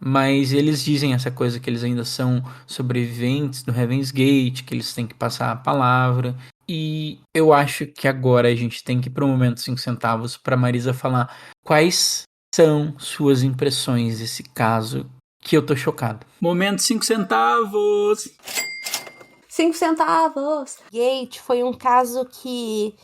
S2: mas eles dizem essa coisa que eles ainda são sobreviventes do Heaven's Gate, que eles têm que passar a palavra, e eu acho que agora a gente tem que ir pro momento 5 centavos para Marisa falar quais são suas impressões desse caso, que eu tô chocado. Momento 5 centavos!
S1: 5 centavos! Gate foi um caso que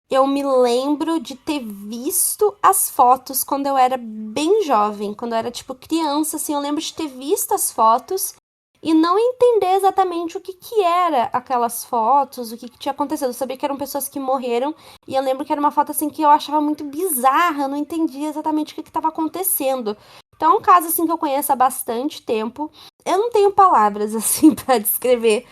S1: eu me lembro de ter visto as fotos quando eu era bem jovem, quando eu era, tipo, criança, assim, eu lembro de ter visto as fotos e não entender exatamente o que era aquelas fotos, o que tinha acontecido. Eu sabia que eram pessoas que morreram e eu lembro que era uma foto assim que eu achava muito bizarra, eu não entendia exatamente o que estava acontecendo. Então é um caso assim que eu conheço há bastante tempo. Eu não tenho palavras assim para descrever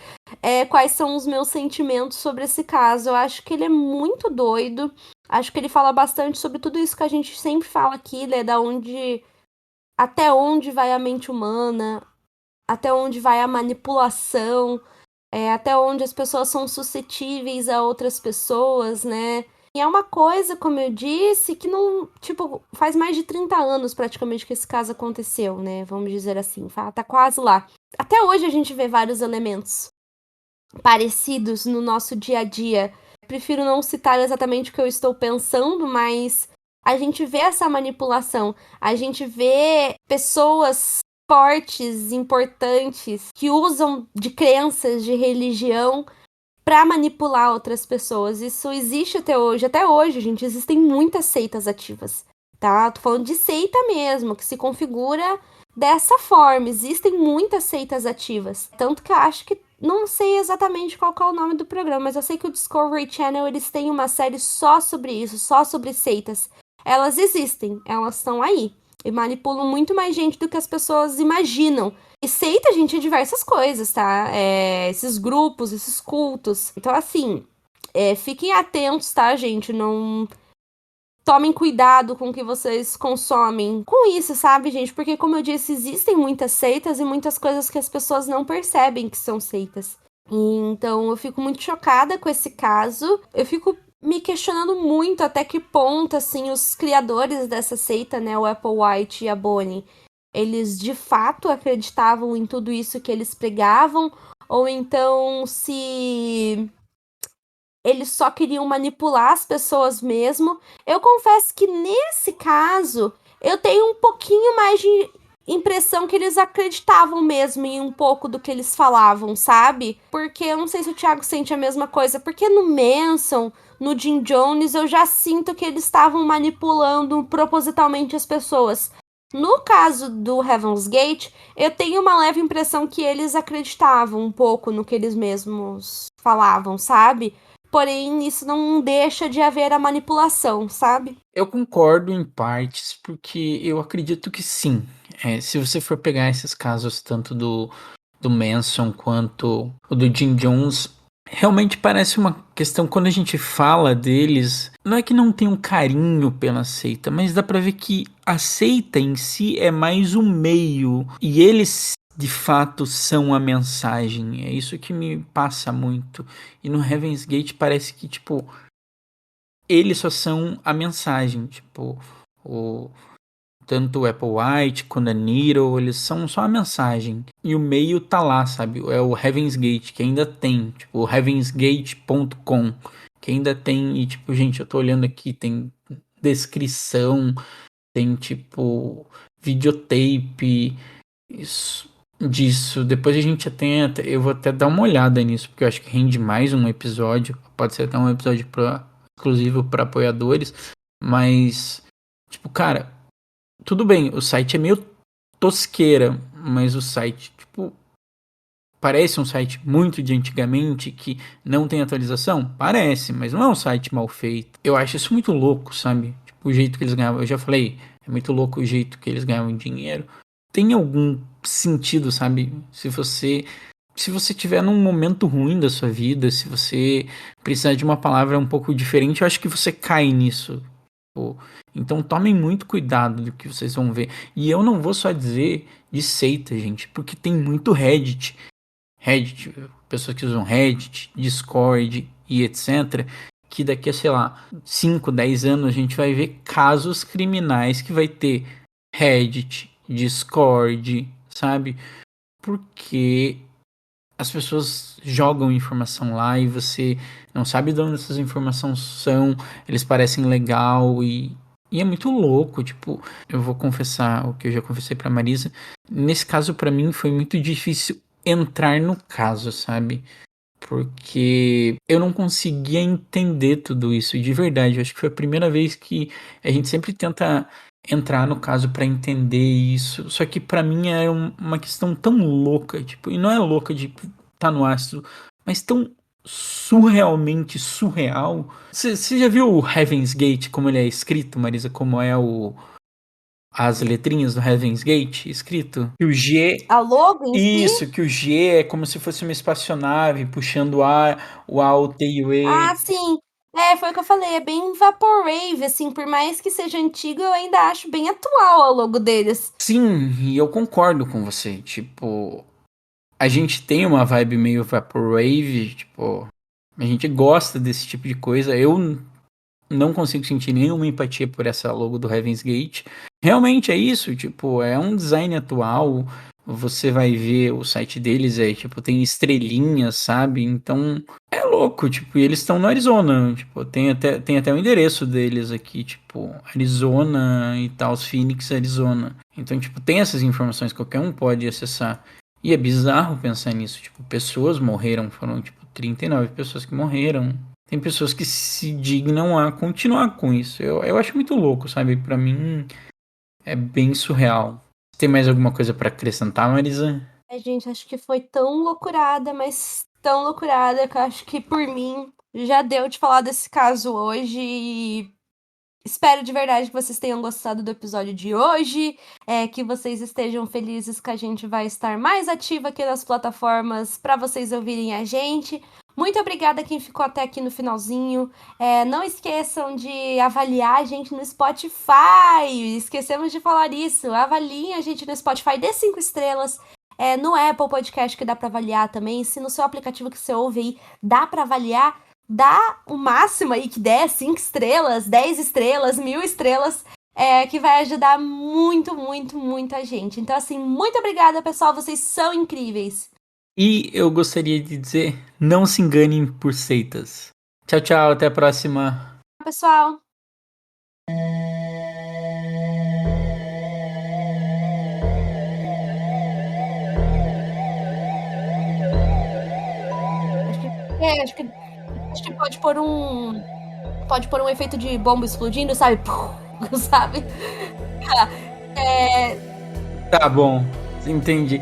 S1: quais são os meus sentimentos sobre esse caso. Eu acho que ele é muito doido. Acho que ele fala bastante sobre tudo isso que a gente sempre fala aqui, né? Até onde vai a mente humana, até onde vai a manipulação, até onde as pessoas são suscetíveis a outras pessoas, né? E é uma coisa, como eu disse, que não, tipo, faz mais de 30 anos praticamente que esse caso aconteceu, né? Vamos dizer assim, tá quase lá. Até hoje a gente vê vários elementos parecidos no nosso dia a dia. Prefiro não citar exatamente o que eu estou pensando, mas a gente vê essa manipulação, a gente vê pessoas fortes, importantes, que usam de crenças, de religião para manipular outras pessoas. Isso existe até hoje. Até hoje, gente, existem muitas seitas ativas, tá? Tô falando de seita mesmo, que se configura dessa forma. Existem muitas seitas ativas. Tanto que eu acho que não sei exatamente qual que é o nome do programa, mas eu sei que o Discovery Channel, eles têm uma série só sobre isso, só sobre seitas. Elas existem, elas estão aí. E manipulam muito mais gente do que as pessoas imaginam. E seita, gente, é diversas coisas, tá? Esses grupos, esses cultos. Então, assim, fiquem atentos, tá, gente? Não tomem cuidado com o que vocês consomem com isso, sabe, gente? Porque, como eu disse, existem muitas seitas e muitas coisas que as pessoas não percebem que são seitas. Então, eu fico muito chocada com esse caso. Eu fico me questionando muito até que ponto, assim, os criadores dessa seita, né, o Applewhite e a Bonnie, eles de fato acreditavam em tudo isso que eles pregavam, ou então se eles só queriam manipular as pessoas mesmo. Eu confesso que nesse caso, eu tenho um pouquinho mais de impressão que eles acreditavam mesmo em um pouco do que eles falavam, sabe? Porque eu não sei se o Thiago sente a mesma coisa, porque no Manson, no Jim Jones, eu já sinto que eles estavam manipulando propositalmente as pessoas. No caso do Heaven's Gate, eu tenho uma leve impressão que eles acreditavam um pouco no que eles mesmos falavam, sabe? Porém, isso não deixa de haver a manipulação, sabe?
S2: Eu concordo em partes, porque eu acredito que sim. Se você for pegar esses casos, tanto do Manson quanto o do Jim Jones, realmente parece uma questão, quando a gente fala deles, não é que não tem um carinho pela seita, mas dá pra ver que a seita em si é mais um meio, e eles de fato são a mensagem. É isso que me passa muito. E no Heaven's Gate parece que, tipo, eles só são a mensagem, tipo, tanto o Applewhite quanto a Needle, eles são só a mensagem. E o meio tá lá, sabe? É o Heaven's Gate, que ainda tem, tipo, o heavensgate.com, que ainda tem, e tipo, gente, eu tô olhando aqui, tem descrição, tem, tipo, videotape, disso. Depois a gente eu vou até dar uma olhada nisso, porque eu acho que rende mais um episódio, pode ser até um episódio exclusivo para apoiadores, mas, tipo, cara, tudo bem, o site é meio tosqueira, mas o site, tipo, parece um site muito de antigamente que não tem atualização? Parece, mas não é um site mal feito. Eu acho isso muito louco, sabe? Tipo, o jeito que eles ganhavam, eu já falei, é muito louco o jeito que eles ganhavam dinheiro. Tem algum sentido, sabe? Se você tiver num momento ruim da sua vida, se você precisar de uma palavra um pouco diferente, eu acho que você cai nisso. Pô. Então tomem muito cuidado do que vocês vão ver. E eu não vou só dizer de seita, gente, porque tem muito Reddit, pessoas que usam Reddit, Discord e etc. Que daqui a, sei lá, 5, 10 anos a gente vai ver casos criminais que vai ter Reddit, Discord, sabe? Porque as pessoas jogam informação lá e você não sabe de onde essas informações são, eles parecem legal e é muito louco, tipo, eu vou confessar o que eu já confessei pra Marisa, nesse caso pra mim foi muito difícil entrar no caso, sabe? Porque eu não conseguia entender tudo isso, de verdade, eu acho que foi a primeira vez que a gente sempre tenta entrar no caso pra entender isso, só que pra mim é uma questão tão louca, tipo, e não é louca de tá no ácido, mas tão surrealmente surreal. Você já viu o Heaven's Gate, como ele é escrito, Marisa, como é as letrinhas do Heaven's Gate escrito? Que o G,
S1: A logo em si?
S2: isso, que o G é como se fosse uma espaçonave puxando o A, o T e o
S1: Ah,
S2: E.
S1: sim. Foi o que eu falei, é bem Vaporwave, assim, por mais que seja antigo, eu ainda acho bem atual o logo deles.
S2: Sim, e eu concordo com você, tipo, a gente tem uma vibe meio Vaporwave, tipo, a gente gosta desse tipo de coisa. Eu não consigo sentir nenhuma empatia por essa logo do Heaven's Gate. Realmente é isso, tipo, é um design atual. Você vai ver o site deles, tipo, tem estrelinhas, sabe? Então, é louco, tipo, e eles estão no Arizona, tipo, tem até o endereço deles aqui, tipo, Arizona e tal, Phoenix, Arizona. Então, tipo, tem essas informações, qualquer um pode acessar. E é bizarro pensar nisso, tipo, pessoas morreram, foram, tipo, 39 pessoas que morreram. Tem pessoas que se dignam a continuar com isso. Eu acho muito louco, sabe? Pra mim é bem surreal. tem mais alguma coisa pra acrescentar, Marisa?
S1: Gente, acho que foi tão loucurada, mas tão loucurada que eu acho que por mim já deu de falar desse caso hoje e espero de verdade que vocês tenham gostado do episódio de hoje, que vocês estejam felizes que a gente vai estar mais ativa aqui nas plataformas para vocês ouvirem a gente. Muito obrigada a quem ficou até aqui no finalzinho. Não esqueçam de avaliar a gente no Spotify. Esquecemos de falar isso. Avaliem a gente no Spotify, dê 5 estrelas. No Apple Podcast que dá para avaliar também. Se no seu aplicativo que você ouve aí dá para avaliar, dá o máximo aí que der, 5 estrelas, 10 estrelas, 1000 estrelas, que vai ajudar muito, muito, muito a gente. Então, assim, muito obrigada, pessoal. Vocês são incríveis.
S2: E eu gostaria de dizer, não se enganem por seitas. Tchau, tchau, até a próxima.
S1: Pessoal. Acho que pode pôr um efeito de bomba explodindo, sabe? Sabe?
S2: Tá bom, entendi.